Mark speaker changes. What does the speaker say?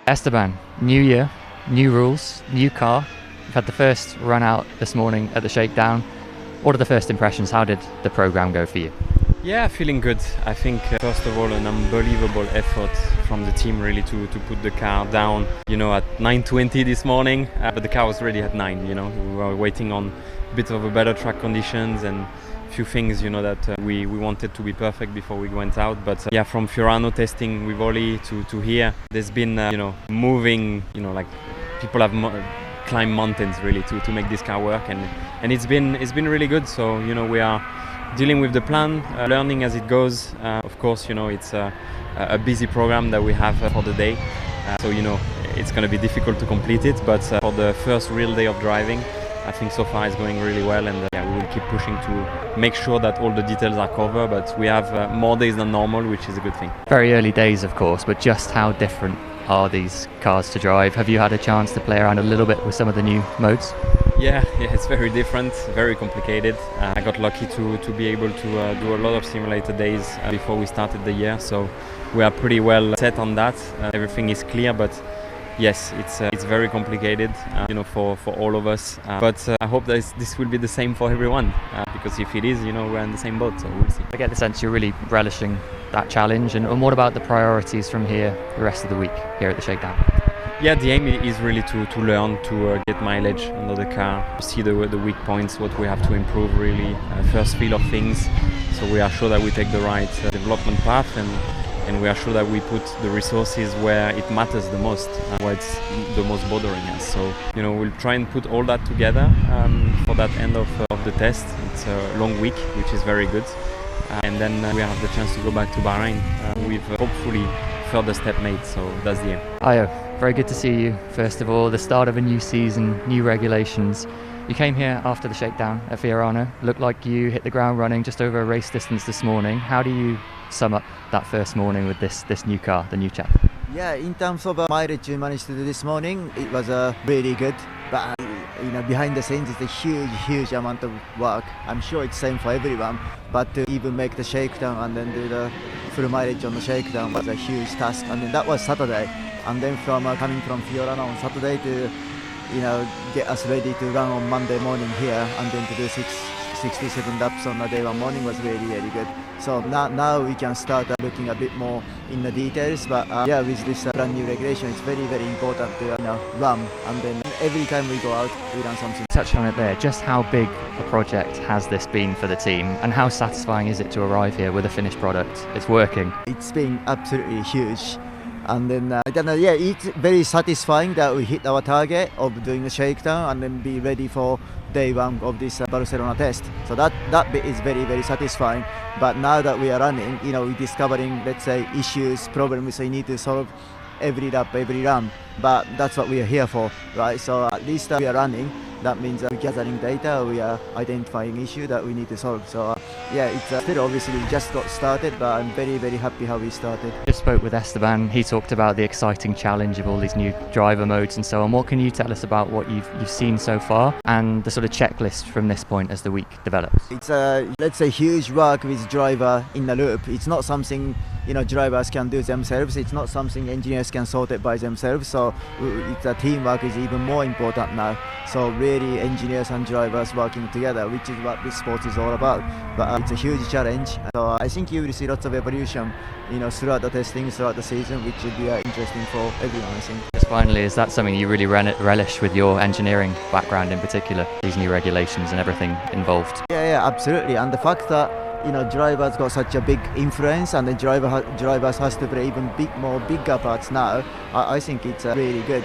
Speaker 1: Esteban, new year, new rules, new car. You've had the first run out this morning at the shakedown. What are the first impressions? How did the program go for you?
Speaker 2: Yeah, feeling good. I think first of all an unbelievable effort from the team really to put the car down, at 9:20 this morning, but the car was ready at 9, we were waiting on a bit of a better track conditions and a few things, that we wanted to be perfect before we went out. But from Fiorano testing with Oli to here, there's been, moving, like people have climbed mountains really to make this car work, and it's been really good. So, we are dealing with the plan, learning as it goes. Of course, it's a busy program that we have for the day. So, it's going to be difficult to complete it. But for the first real day of driving, I think so far it's going really well. And we will keep pushing to make sure that all the details are covered. But we have more days than normal, which is a good thing.
Speaker 1: Very early days, of course, but just how different are these cars to drive? Have you had a chance to play around a little bit with some of the new modes?
Speaker 2: Yeah, it's very different, very complicated. I got lucky to be able to do a lot of simulator days before we started the year, so we are pretty well set on that. Everything is clear, but yes, it's very complicated, for all of us. But I hope that this will be the same for everyone, because if it is, we're in the same boat, so we'll see.
Speaker 1: I get the sense you're really relishing that challenge. And what about the priorities from here, the rest of the week here at the shakedown?
Speaker 2: Yeah, the aim is really to learn, to get mileage under the car, see the weak points, what we have to improve really, first feel of things, so we are sure that we take the right development path, and we are sure that we put the resources where it matters the most, where it's the most bothering us. So, we'll try and put all that together for that end of the test. It's a long week, which is very good. And then we have the chance to go back to Bahrain with hopefully further step made, so that's the aim.
Speaker 1: Ayo, very good to see you. First of all, the start of a new season, new regulations. You came here after the shakedown at Fiorano. Looked like you hit the ground running just over a race distance this morning. How do you sum up that first morning with this new car, the new chap?
Speaker 3: Yeah, in terms of mileage we managed to do this morning, it was really good. But behind the scenes, it's a huge amount of work. I'm sure it's same for everyone. But to even make the shakedown and then do the full mileage on the shakedown was a huge task. And then that was Saturday. And then from coming from Fiorano on Saturday to get us ready to run on Monday morning here, and then to do 67 laps on the day one morning was really good. So now we can start looking a bit more in the details. But with this brand new regulation, it's very important to run, and then every time we go out, we run something.
Speaker 1: Touch on it there. Just how big a project has this been for the team, and how satisfying is it to arrive here with a finished product? It's working.
Speaker 3: It's been absolutely huge. And then it's very satisfying that we hit our target of doing a shakedown and then be ready for day one of this Barcelona test. So that bit is very satisfying. But now that we are running, we're discovering, let's say, issues, problems we need to solve every lap, every run. But that's what we are here for, right? So at least we are running. That means we're gathering data, we are identifying issues that we need to solve. So it's still obviously just got started, but I'm very happy how we started.
Speaker 1: Just spoke with Esteban. He talked about the exciting challenge of all these new driver modes and so on. What can you tell us about what you've seen so far and the sort of checklist from this point as the week develops?
Speaker 3: It's let's say huge work with driver in the loop. It's not something drivers can do themselves. It's not something engineers can sort it by themselves. So it's teamwork is even more important now. So really engineers and drivers working together, which is what this sport is all about. But it's a huge challenge. So I think you will see lots of evolution, throughout the testing, throughout the season, which will be interesting for everyone, I think.
Speaker 1: Just finally, is that something you really relish with your engineering background in particular, these new regulations and everything involved?
Speaker 3: Yeah, absolutely. And the fact that drivers got such a big influence, and the drivers has to play even bigger parts now. I think it's really good.